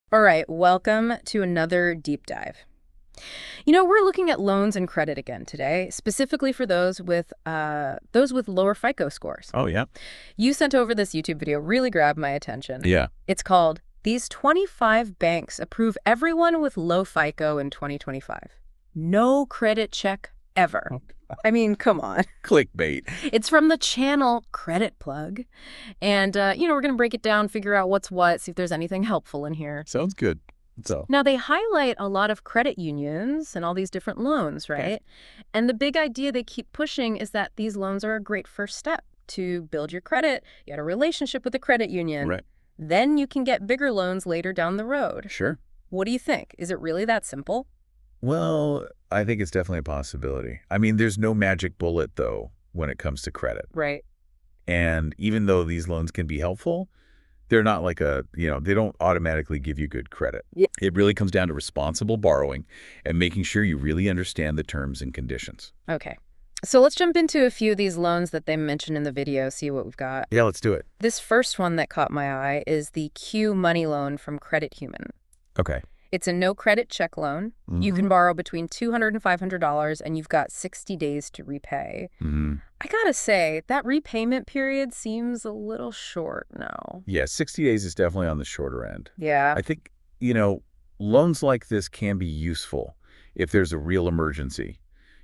All right, welcome to another deep dive. We're looking at loans and credit again today, specifically for those with lower FICO scores. Oh, yeah? You sent over this YouTube video, really grabbed my attention. Yeah. It's called "These 25 Banks Approve Everyone with Low FICO in 2025. No credit check ever." Oh, I mean, come on. clickbait. It's from the channel Credit Plug. And, we're going to break it down, figure out what's what, see if there's anything helpful in here. Sounds good. So, Now, they highlight a lot of credit unions and all these different loans, right? Okay. And the big idea they keep pushing is that these loans are a great first step to build your credit, get a relationship with a credit union. right. Then you can get bigger loans later down the road. Sure. What do you think? Is it really that simple? Well, I think it's definitely a possibility. I mean, there's no magic bullet, though, when it comes to credit. Right. And even though these loans can be helpful, they're not like they don't automatically give you good credit. Yeah. It really comes down to responsible borrowing and making sure you really understand the terms and conditions. Okay. So let's jump into a few of these loans that they mentioned in the video, see what we've got. Yeah, let's do it. This first one that caught my eye is the Q Money Loan from Credit Human. Okay. It's a no-credit check loan. You can borrow between $200 and $500, and you've got 60 days to repay. Mm-hmm. I gotta say, that repayment period seems a little short now. Yeah, 60 days is definitely on the shorter end. Yeah. I think, loans like this can be useful if there's a real emergency.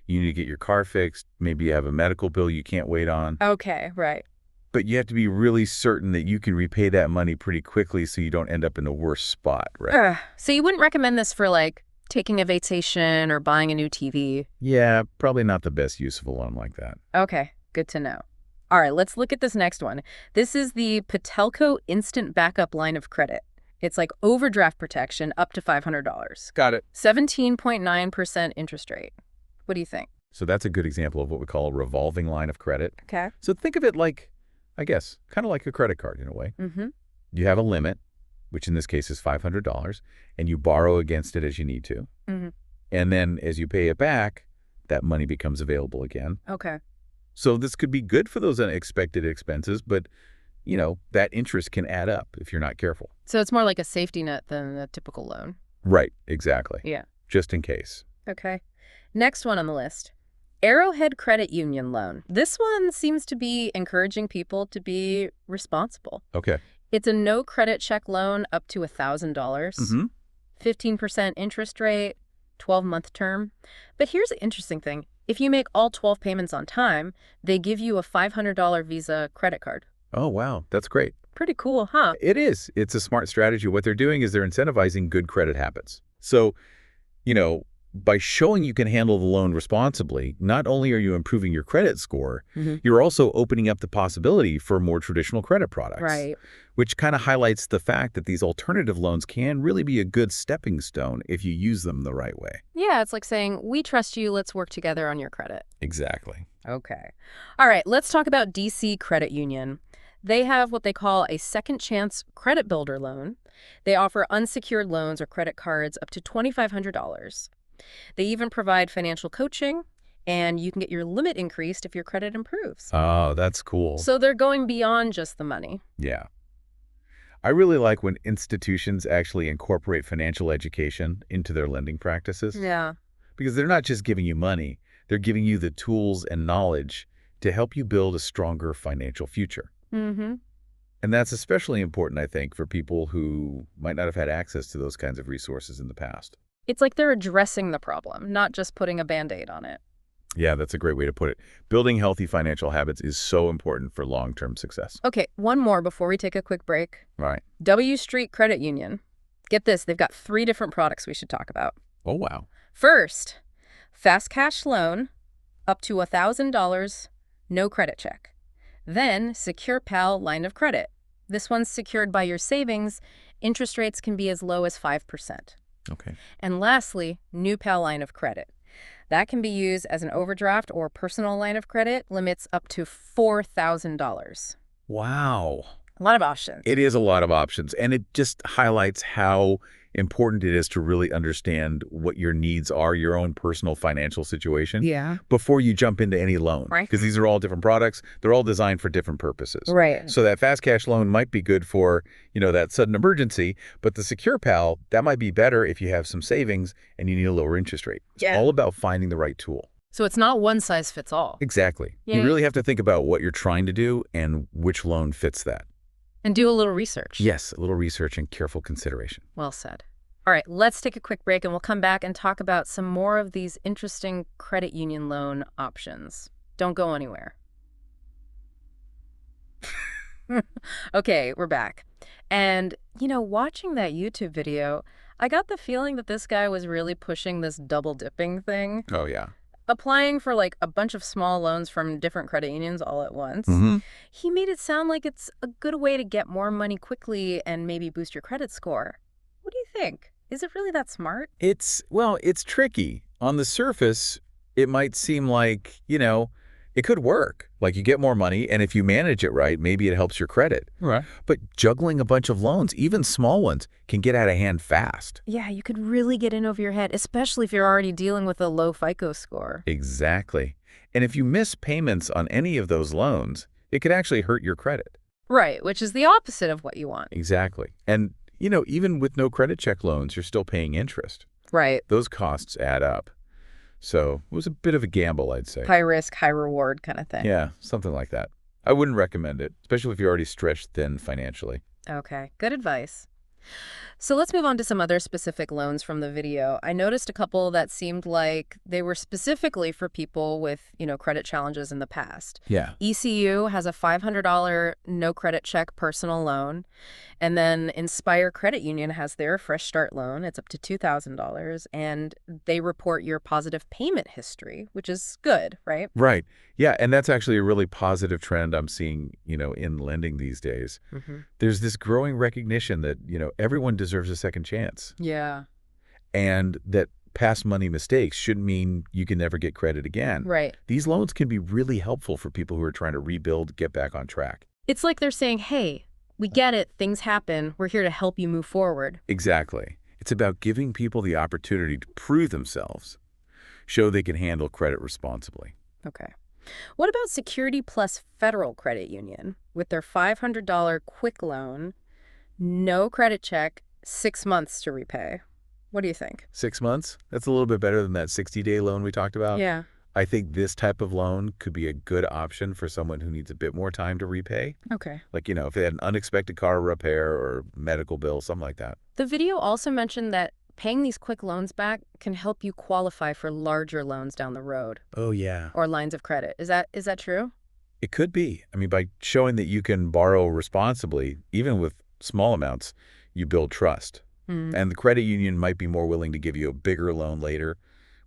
You need to get your car fixed, maybe you have a medical bill you can't wait on, Okay, right. but you have to be really certain that you can repay that money pretty quickly so you don't end up in a worse spot, right? So you wouldn't recommend this for, like, taking a vacation or buying a new TV? Yeah, probably not the best use of a loan like that. Okay, good to know. All right, let's look at this next one. This is the Patelco Instant Backup Line of Credit. It's like overdraft protection up to $500. Got it. 17.9% interest rate. What do you think? So that's a good example of what we call a revolving line of credit. Okay. So think of it like, I guess, kind of like a credit card in a way. Mm-hmm. You have a limit, which in this case is $500, and you borrow against it as you need to. Mm-hmm. And then as you pay it back, that money becomes available again. Okay. So this could be good for those unexpected expenses, but, that interest can add up if you're not careful. So it's more like a safety net than a typical loan. Right, exactly. Yeah. Just in case. Okay. Next one on the list. Arrowhead Credit Union Loan. This one seems to be encouraging people to be responsible. Okay. It's a no credit check loan up to $1,000. Mm-hmm. 15% interest rate, 12-month term. But here's the interesting thing. If you make all 12 payments on time, they give you a $500 Visa credit card. Oh, wow. That's great. Pretty cool, huh? It is. It's a smart strategy. What they're doing is they're incentivizing good credit habits. So, by showing you can handle the loan responsibly, not only are you improving your credit score, Mm-hmm. you're also opening up the possibility for more traditional credit products. Right. Which kind of highlights the fact that these alternative loans can really be a good stepping stone if you use them the right way. Yeah, it's like saying, we trust you, let's work together on your credit. Exactly. Okay. All right, let's talk about DC Credit Union. They have what they call a second chance credit builder loan. They offer unsecured loans or credit cards up to $2,500. They even provide financial coaching, and you can get your limit increased if your credit improves. Oh, that's cool. So they're going beyond just the money. Yeah. I really like when institutions actually incorporate financial education into their lending practices. Yeah. Because they're not just giving you money, they're giving you the tools and knowledge to help you build a stronger financial future. Mm-hmm. And that's especially important, I think, for people who might not have had access to those kinds of resources in the past. It's like they're addressing the problem, not just putting a Band-Aid on it. Yeah, that's a great way to put it. Building healthy financial habits is so important for long-term success. Okay, one more before we take a quick break. Right. W Street Credit Union. Get this, they've got 3 different products we should talk about. Oh, wow. First, fast cash loan, up to $1,000, no credit check. Then, Secure Pal line of credit. This one's secured by your savings. Interest rates can be as low as 5%. Okay. And lastly, New Pal line of credit. That can be used as an overdraft or personal line of credit, limits up to $4,000. Wow. A lot of options. It is a lot of options, and it just highlights how important it is to really understand what your needs are, your own personal financial situation, Yeah. before you jump into any loan. Right. Because these are all different products. They're all designed for different purposes. Right. So that fast cash loan might be good for, that sudden emergency, but the Secure Pal, that might be better if you have some savings and you need a lower interest rate. It's Yeah. all about finding the right tool. So it's not one size fits all. Exactly. Yeah. You really have to think about what you're trying to do and which loan fits that. And do a little research. Yes, a little research and careful consideration. Well said. All right, let's take a quick break and we'll come back and talk about some more of these interesting credit union loan options. Don't go anywhere. Okay, we're back. And, watching that YouTube video, I got the feeling that this guy was really pushing this double dipping thing, Oh, yeah. applying for like a bunch of small loans from different credit unions all at once. Mm-hmm. He made it sound like it's a good way to get more money quickly and maybe boost your credit score. What do you think? Is it really that smart? It's tricky. On the surface, it might seem like, it could work. Like you get more money, and if you manage it right, maybe it helps your credit. Right. But juggling a bunch of loans, even small ones, can get out of hand fast. Yeah, you could really get in over your head, especially if you're already dealing with a low FICO score. Exactly. And if you miss payments on any of those loans, it could actually hurt your credit. Right, which is the opposite of what you want. Exactly. And, even with no credit check loans, you're still paying interest. Right. Those costs add up. So it was a bit of a gamble, I'd say. High risk, high reward kind of thing. Yeah, something like that. I wouldn't recommend it, especially if you're already stretched thin financially. Okay, good advice. So let's move on to some other specific loans from the video. I noticed a couple that seemed like they were specifically for people with, credit challenges in the past. Yeah. ECU has a $500 no credit check personal loan. And then Inspire Credit Union has their Fresh Start loan. It's up to $2,000. And they report your positive payment history, which is good, right? Right. Yeah, and that's actually a really positive trend I'm seeing, in lending these days. Mm-hmm. There's this growing recognition that, everyone deserves a second chance. Yeah. And that past money mistakes shouldn't mean you can never get credit again. Right. These loans can be really helpful for people who are trying to rebuild, get back on track. It's like they're saying, hey, we get it. Things happen. We're here to help you move forward. Exactly. It's about giving people the opportunity to prove themselves, show they can handle credit responsibly. Okay. What about Security Plus Federal Credit Union with their $500 quick loan, no credit check, 6 months to repay? What do you think? 6 months? That's a little bit better than that 60-day loan we talked about. Yeah. I think this type of loan could be a good option for someone who needs a bit more time to repay. Okay. Like, if they had an unexpected car repair or medical bill, something like that. The video also mentioned that paying these quick loans back can help you qualify for larger loans down the road. Oh, yeah. Or lines of credit. Is that true? It could be. I mean, by showing that you can borrow responsibly, even with small amounts, you build trust. And the credit union might be more willing to give you a bigger loan later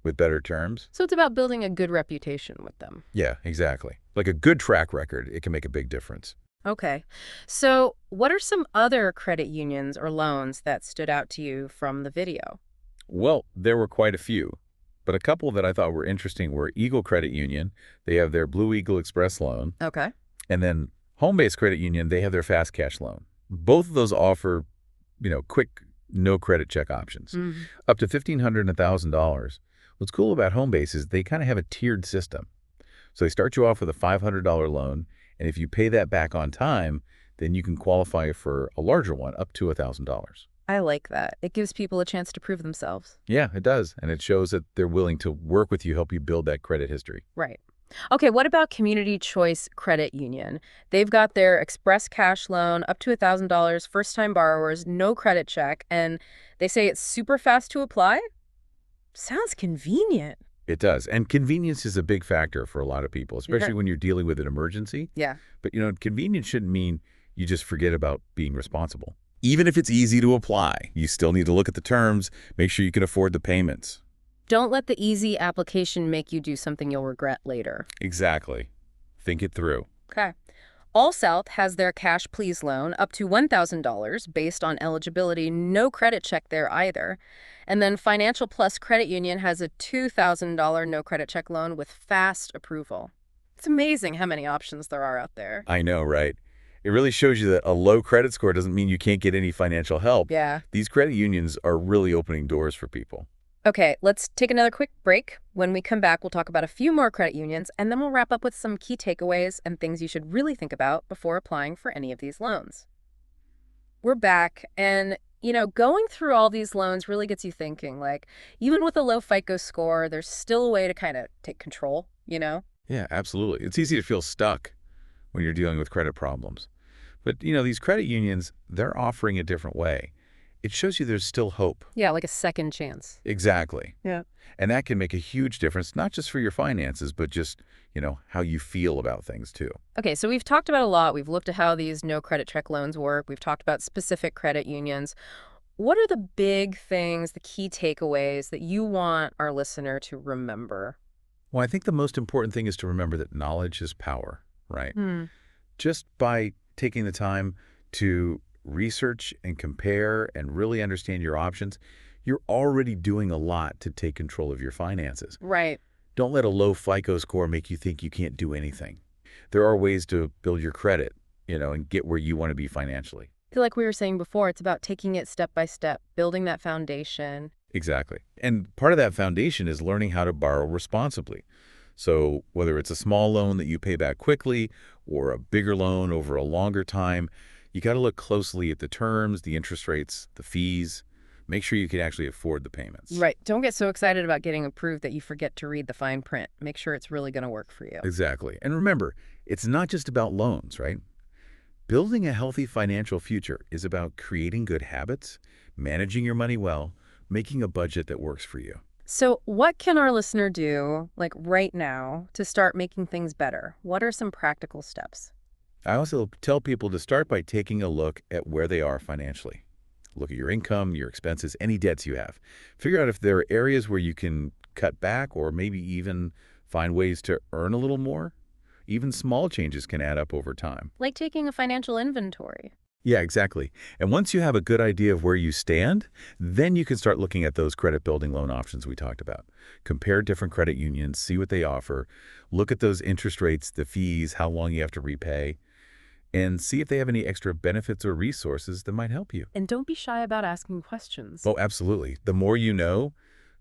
with better terms. So it's about building a good reputation with them. Yeah, exactly. Like a good track record, it can make a big difference. Okay. So what are some other credit unions or loans that stood out to you from the video? Well, there were quite a few, but a couple that I thought were interesting were Eagle Credit Union. They have their Blue Eagle Express loan. Okay. And then Homebase Credit Union, they have their Fast Cash loan. Both of those offer, quick, no credit check options, up to $1,500 and $1,000. What's cool about Homebase is they kind of have a tiered system. So they start you off with a $500 loan, and if you pay that back on time, then you can qualify for a larger one, up to $1,000. I like that. It gives people a chance to prove themselves. Yeah, it does. And it shows that they're willing to work with you, help you build that credit history. Right. Okay, what about Community Choice Credit Union? They've got their Express Cash loan up to $1,000, first-time borrowers, no credit check, and they say it's super fast to apply? Sounds convenient. It does. And convenience is a big factor for a lot of people, especially when you're dealing with an emergency. Yeah. But, convenience shouldn't mean you just forget about being responsible. Even if it's easy to apply, you still need to look at the terms, make sure you can afford the payments. Don't let the easy application make you do something you'll regret later. Exactly. Think it through. Okay. All South has their Cash Please loan up to $1,000 based on eligibility. No credit check there either. And then Financial Plus Credit Union has a $2,000 no credit check loan with fast approval. It's amazing how many options there are out there. I know, right? It really shows you that a low credit score doesn't mean you can't get any financial help. Yeah. These credit unions are really opening doors for people. Okay, let's take another quick break. When we come back, we'll talk about a few more credit unions, and then we'll wrap up with some key takeaways and things you should really think about before applying for any of these loans. We're back, and going through all these loans really gets you thinking, like, even with a low FICO score, there's still a way to kind of take control? Yeah, absolutely. It's easy to feel stuck when you're dealing with credit problems. But, these credit unions, they're offering a different way. It shows you there's still hope. Yeah, like a second chance. Exactly. Yeah. And that can make a huge difference, not just for your finances, but just, how you feel about things too. Okay, so we've talked about a lot. We've looked at how these no credit check loans work. We've talked about specific credit unions. What are the big things, the key takeaways that you want our listener to remember? Well, I think the most important thing is to remember that knowledge is power, right? Hmm. Just by taking the time to research and compare and really understand your options, you're already doing a lot to take control of your finances. Right. Don't let a low FICO score make you think you can't do anything. There are ways to build your credit, and get where you want to be financially. I feel like we were saying before, it's about taking it step by step, building that foundation. Exactly. And part of that foundation is learning how to borrow responsibly. So whether it's a small loan that you pay back quickly or a bigger loan over a longer time, you got to look closely at the terms, the interest rates, the fees. Make sure you can actually afford the payments. Right. Don't get so excited about getting approved that you forget to read the fine print. Make sure it's really going to work for you. Exactly. And remember, it's not just about loans, right? Building a healthy financial future is about creating good habits, managing your money well, making a budget that works for you. So what can our listener do, like right now, to start making things better? What are some practical steps? I also tell people to start by taking a look at where they are financially. Look at your income, your expenses, any debts you have. Figure out if there are areas where you can cut back or maybe even find ways to earn a little more. Even small changes can add up over time. Like taking a financial inventory. Yeah, exactly. And once you have a good idea of where you stand, then you can start looking at those credit building loan options we talked about. Compare different credit unions, see what they offer, look at those interest rates, the fees, how long you have to repay, and see if they have any extra benefits or resources that might help you. And don't be shy about asking questions. Oh, absolutely. The more you know,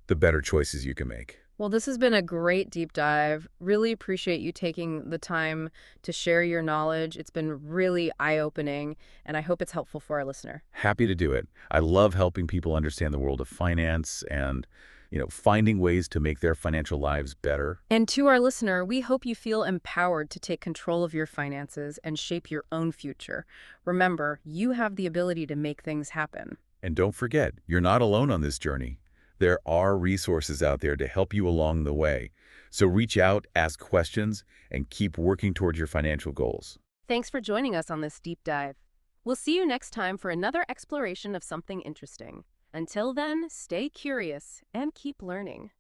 the better choices you can make. Well, this has been a great deep dive. Really appreciate you taking the time to share your knowledge. It's been really eye-opening, and I hope it's helpful for our listener. Happy to do it. I love helping people understand the world of finance and, finding ways to make their financial lives better. And to our listener, we hope you feel empowered to take control of your finances and shape your own future. Remember, you have the ability to make things happen. And don't forget, you're not alone on this journey. There are resources out there to help you along the way. So reach out, ask questions, and keep working toward your financial goals. Thanks for joining us on this deep dive. We'll see you next time for another exploration of something interesting. Until then, stay curious and keep learning.